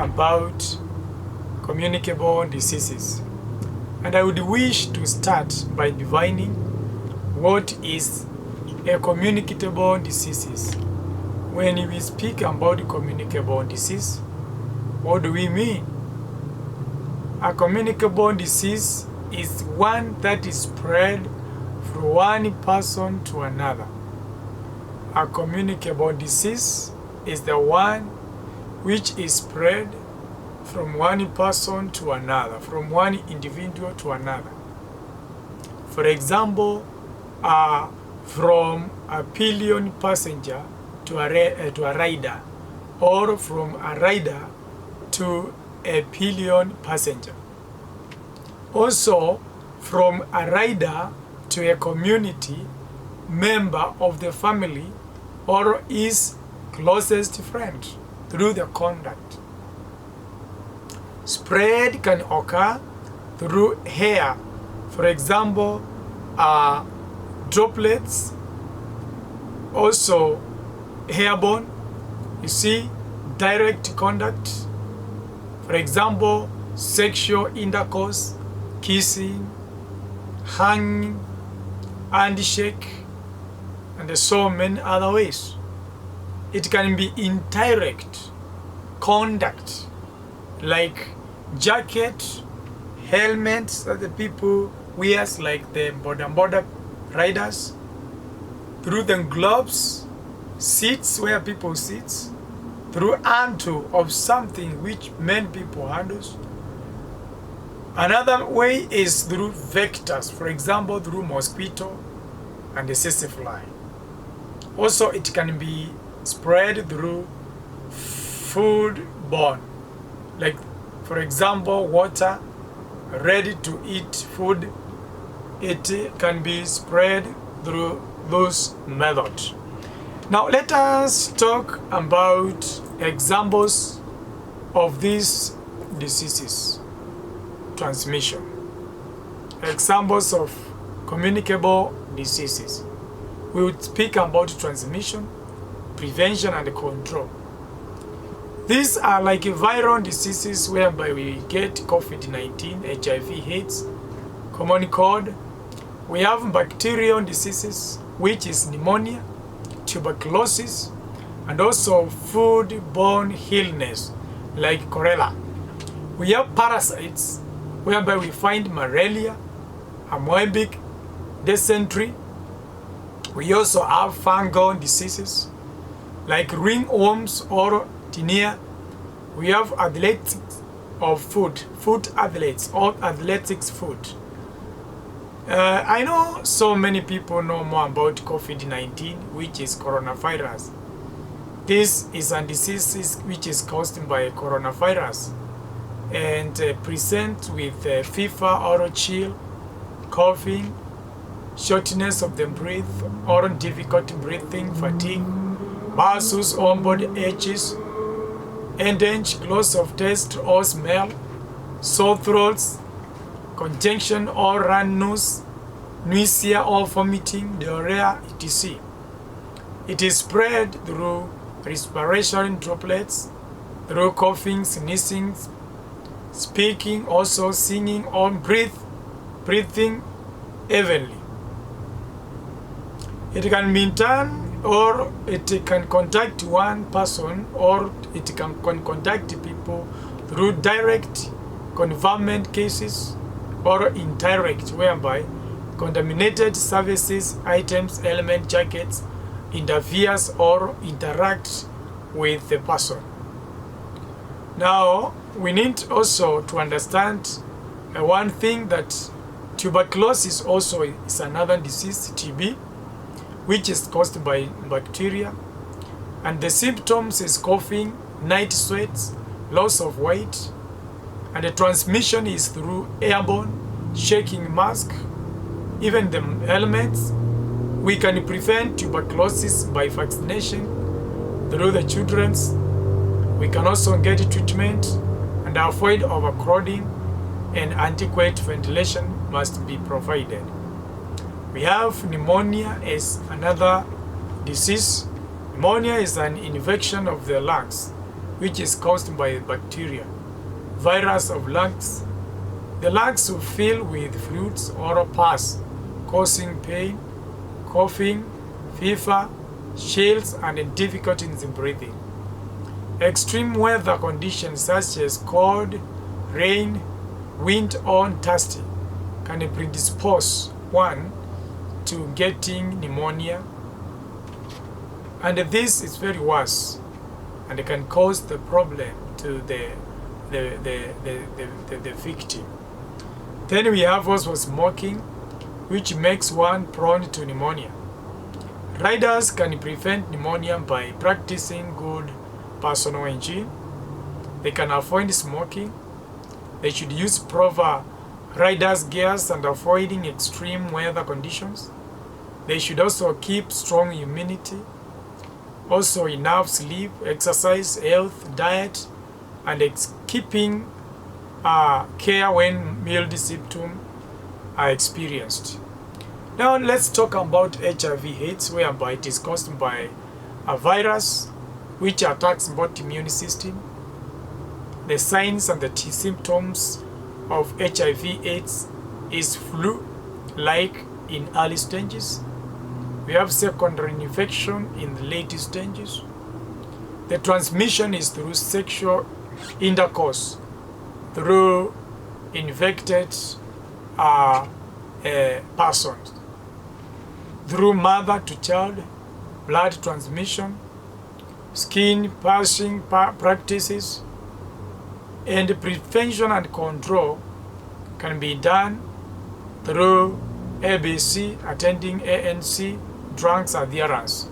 about communicable diseases. And I would wish to start by defining what is a communicable disease. When we speak about communicable disease, what do we mean? A communicable disease is one that is spread from one person to another. A communicable disease is the one which is spread from one person to another, from one individual to another. For example, from a pillion passenger to a rider, or from a rider to a pillion passenger. Also, from a rider to a community member of the family or his closest friend through the contact. Spread can occur through air, for example, droplets, also airborne. You see, direct contact, for example, sexual intercourse, kissing, hugging, handshake, and so many other ways. It can be indirect contact, like jacket, helmets that the people wears, like the border riders, through the gloves, seats where people sit, through handle of something which many people handles. Another way is through vectors, for example, through mosquito and the tsetse fly. Also, it can be spread through food-borne, like, for example, water, ready-to-eat food. It can be spread through those methods. Now, let us talk about examples of these diseases. Transmission. Examples of communicable diseases. We would speak about transmission, prevention, and control. These are like viral diseases whereby we get COVID-19, HIV, AIDS, common cold. We have bacterial diseases, which is pneumonia, tuberculosis, and also food-borne illness like cholera. We have parasites, whereby we find malaria, amoebic dysentery. We also have fungal diseases like ringworms or tinea. We have athletics of food athletes or athletics food. I know so many people know more about COVID-19, which is coronavirus. This is a disease which is caused by coronavirus and present with fever or chill, coughing, shortness of the breath or difficult breathing, fatigue, muscles or body aches, headache, loss of taste or smell, sore throats, congestion or run nose, nausea or vomiting, diarrhea, etc. It is spread through respiration droplets, through coughing, sneezing, speaking, also singing or breathing evenly. It can be done, or it can contact one person, or it can contact people through direct confinement cases or indirect, whereby contaminated services, items, elements, jackets interferes or interact with the person. Now, we need also to understand one thing, that tuberculosis also is another disease, TB, which is caused by bacteria. And the symptoms is coughing, night sweats, loss of weight, and the transmission is through airborne, shaking mask, even the elements. We can prevent tuberculosis by vaccination through the children's. We can also get treatment and avoid overcrowding, and adequate ventilation must be provided. We have pneumonia as another disease. Pneumonia is an infection of the lungs which is caused by bacteria. Virus of lungs. The lungs will fill with fluids or pus, causing pain, coughing, fever, chills, and difficulties in breathing. Extreme weather conditions such as cold, rain, wind, or dusty can predispose one to getting pneumonia, and this is very worse and can cause the problem to the victim. Then we have also smoking, which makes one prone to pneumonia. Riders can prevent pneumonia by practicing good personal hygiene. They can avoid smoking. They should use proper riders' gears and avoiding extreme weather conditions. They should also keep strong immunity, also enough sleep, exercise, health, diet, and keeping care when mild symptoms are experienced. Now let's talk about HIV/AIDS, whereby it is caused by a virus which attacks both immune system. The signs and the symptoms of HIV/AIDS is flu-like in early stages. We have secondary infection in the late stages. The transmission is through sexual intercourse, through infected persons, through mother to child, blood transmission, skin passing practices, and prevention and control can be done through ABC, attending ANC, drugs adherence.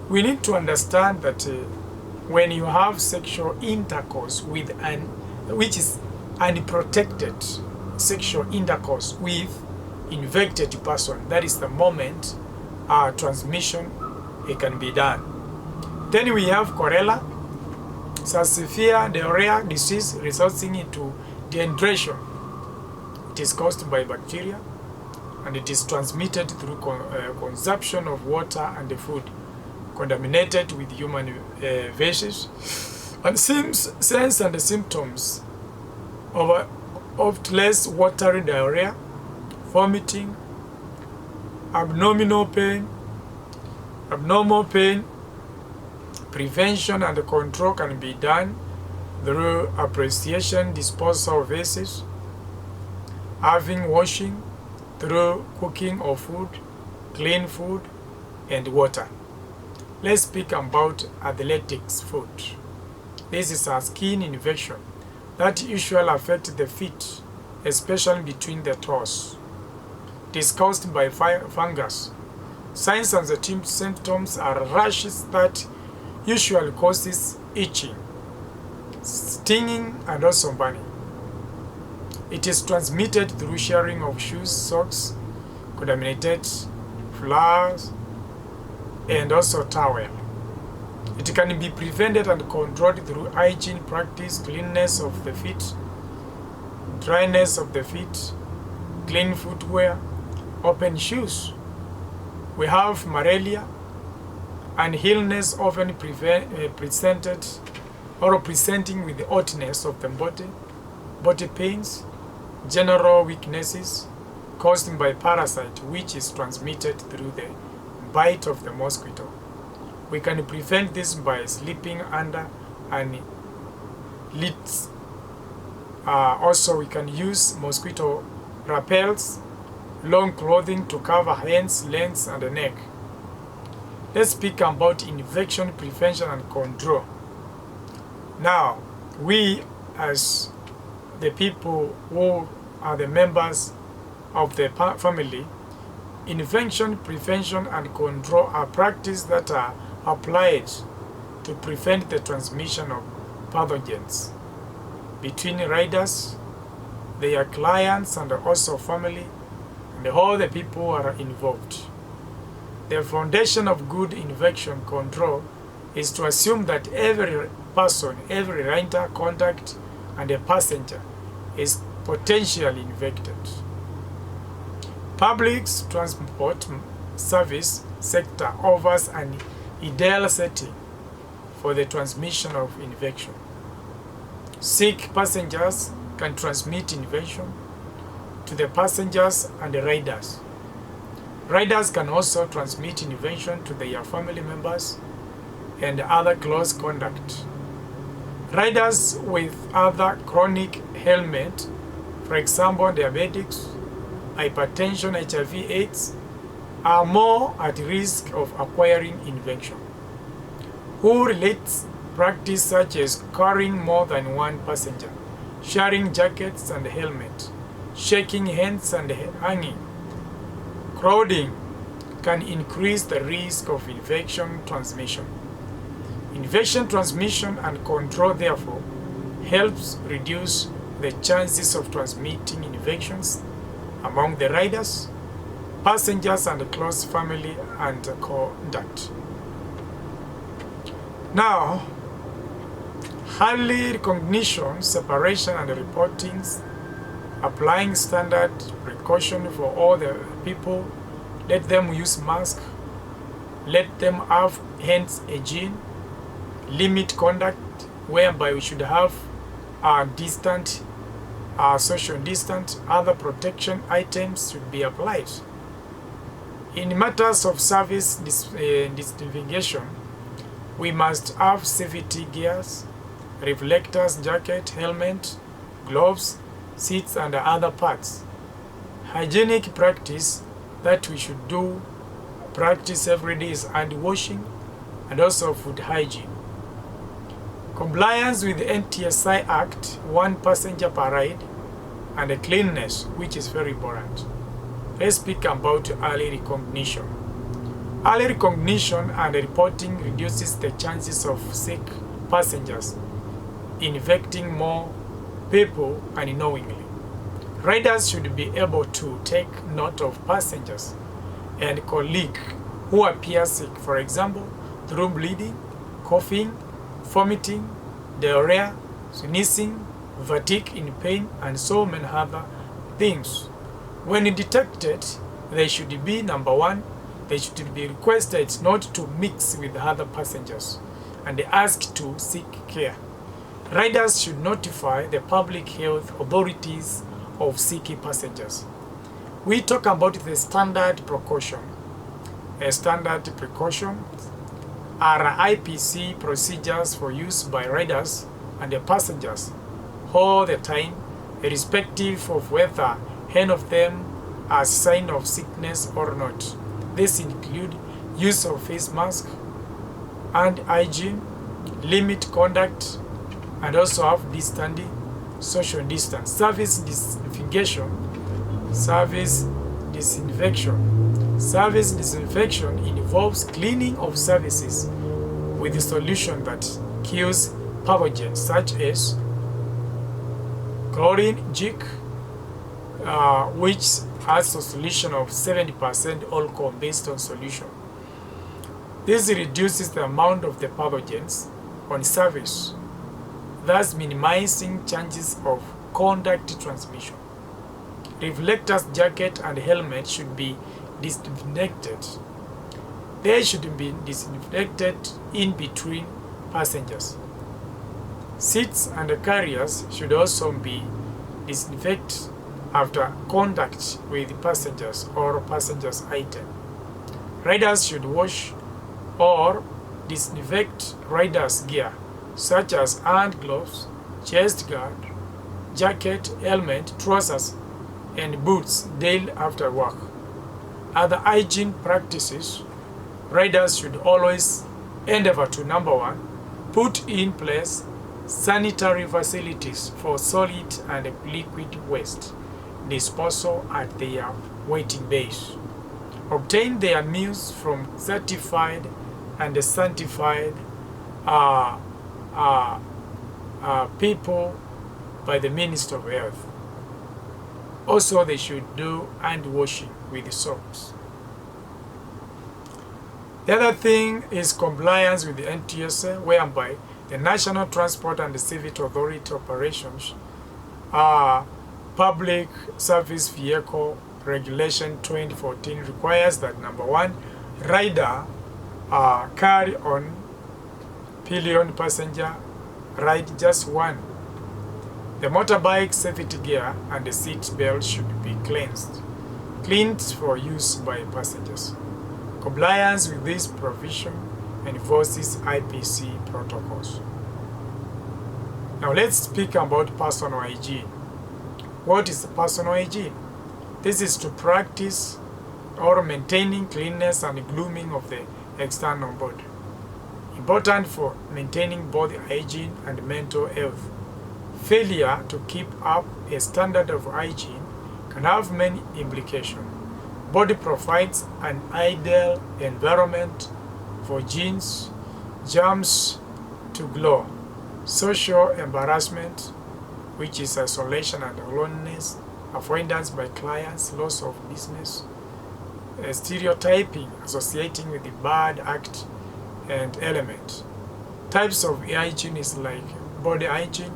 We need to understand that when you have sexual intercourse with which is unprotected sexual intercourse with infected person, that is the moment transmission can be done. Then we have cholera, severe diarrhea disease resulting into dehydration. It is caused by bacteria and it is transmitted through consumption of water and food contaminated with human feces. And signs and symptoms of less watery diarrhea, vomiting, abdominal pain, abnormal pain. Prevention and control can be done through appreciation, disposal of feces, having washing, through cooking of food, clean food, and water. Let's speak about athletics food. This is a skin infection that usually affects the feet, especially between the toes. It is caused by fungus. Signs and symptoms are rashes that usually causes itching, stinging, and also burning. It is transmitted through sharing of shoes, socks, contaminated flowers, and also towel. It can be prevented and controlled through hygiene practice, cleanness of the feet, dryness of the feet, clean footwear, open shoes. We have malaria and illness often presented or presenting with the hotness of the body pains, general weaknesses caused by parasite which is transmitted through the bite of the mosquito. We can prevent this by sleeping under and lids. Also, we can use mosquito repels, long clothing to cover hands, legs, and the neck. Let's speak about infection prevention and control. Now, we as the people who are the members of the family, infection prevention and control are practices that are applied to prevent the transmission of pathogens between riders, their clients, and also family, and all the people who are involved. The foundation of good infection control is to assume that every person, every rider, contact, and a passenger is potentially infected. Public transport service sector offers an ideal setting for the transmission of infection. Sick passengers can transmit infection to the passengers and the riders. Riders can also transmit infection to their family members and other close contact. Riders with other chronic ailments, for example diabetics, hypertension, HIV/AIDS, are more at risk of acquiring infection. Who relates practice such as carrying more than one passenger, sharing jackets and helmet, shaking hands and hanging, crowding can increase the risk of infection transmission. Infection transmission and control, therefore, helps reduce the chances of transmitting infections among the riders, passengers, and close family and contact. Now, early recognition, separation, and reporting, applying standard precaution for all the people. Let them use masks. Let them have hands hygiene. Limit contact, whereby we should have distant, social distance. Other protection items should be applied. In matters of service disinfection, we must have safety gears, reflectors, jacket, helmet, gloves, seats, and other parts. Hygienic practice that we should practice every day is hand washing and also food hygiene. Compliance with the NTSI Act, 1 passenger per ride, and the cleanliness, which is very important. Let's speak about early recognition. Early recognition and reporting reduces the chances of sick passengers infecting more people unknowingly. Riders should be able to take note of passengers and colleagues who appear sick, for example, through bleeding, coughing, vomiting, diarrhea, sneezing, fatigue in pain, and so many other things. When detected, they should be, number one, they should be requested not to mix with other passengers and asked to seek care. Riders should notify the public health authorities of sick passengers. We talk about the standard precaution. A standard precaution are IPC procedures for use by riders and the passengers all the time, irrespective of whether any of them has sign of sickness or not. This include use of face mask, hand hygiene, limit contact, and also have distance, social distance. Service disinfection. Service disinfection involves cleaning of surfaces with a solution that kills pathogens such as chlorine, zinc, which has a solution of 70% alcohol based on solution. This reduces the amount of the pathogens on surface, thus minimizing chances of contact transmission. Reflectors, jacket, and helmet should be disinfected. They should be disinfected in between passengers. Seats and carriers should also be disinfected after contact with passengers or passengers' item. Riders should wash or disinfect riders' gear, such as hand gloves, chest guard, jacket, helmet, trousers, and boots daily after work. Other hygiene practices, riders should always endeavor to, number one, put in place sanitary facilities for solid and liquid waste disposal at their waiting bays. Obtain their meals from certified and sanctified people by the Ministry of Health. Also, they should do hand washing with soaps. The other thing is compliance with the NTSA, whereby the National Transport and Civil Authority Operations Public Service Vehicle Regulation 2014 requires that, number one, rider carry on pillion passenger ride, just one. The motorbike safety gear and the seat belt should be cleaned for use by passengers. Compliance with this provision enforces IPC protocols. Now let's speak about personal hygiene. What is personal hygiene? This is to practice or maintaining cleanliness and grooming of the external body. Important for maintaining both hygiene and mental health. Failure to keep up a standard of hygiene can have many implications. Body provides an ideal environment for germs to grow. Social embarrassment, which is isolation and loneliness, avoidance by clients, loss of business, stereotyping associating with the bad act and element. Types of hygiene is like body hygiene,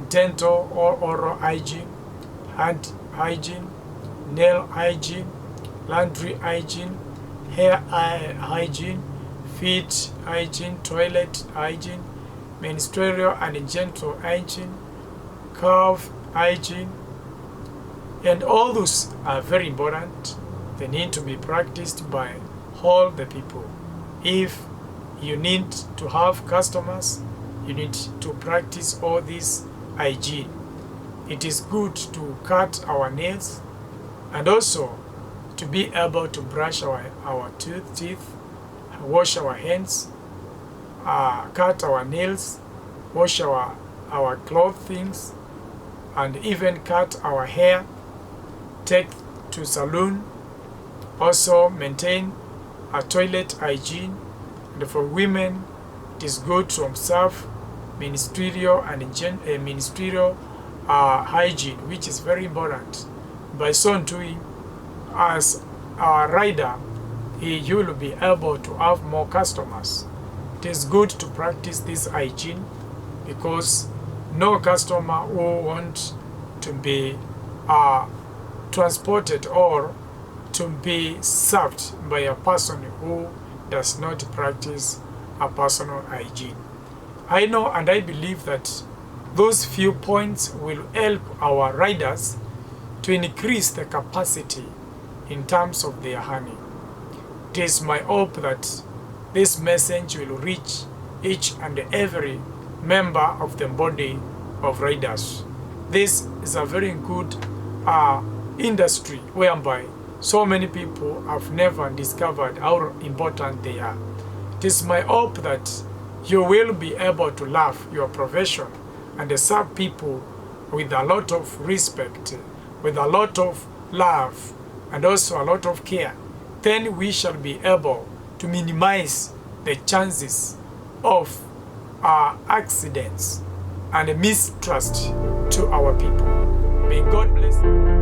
dental or oral hygiene, hand hygiene, nail hygiene, laundry hygiene, hair hygiene, feet hygiene, toilet hygiene, ministerial and genital hygiene, curve hygiene, and all those are very important. They need to be practiced by all the people. If you need to have customers, you need to practice all this hygiene. It is good to cut our nails and also to be able to brush our teeth, wash our hands, cut our nails, wash our clothing, and even cut our hair, take to salon, also maintain a toilet hygiene. And for women, it is good to observe ministerial and ministerial hygiene, which is very important. By so doing, as a rider, you will be able to have more customers. It is good to practice this hygiene because no customer will want to be transported or to be served by a person who does not practice a personal hygiene. I know and I believe that those few points will help our riders to increase the capacity in terms of their earning. It is my hope that this message will reach each and every member of the body of riders. This is a very good industry whereby so many people have never discovered how important they are. It is my hope that you will be able to love your profession and serve people with a lot of respect, with a lot of love, and also a lot of care. Then we shall be able to minimize the chances of accidents and mistrust to our people. May God bless you.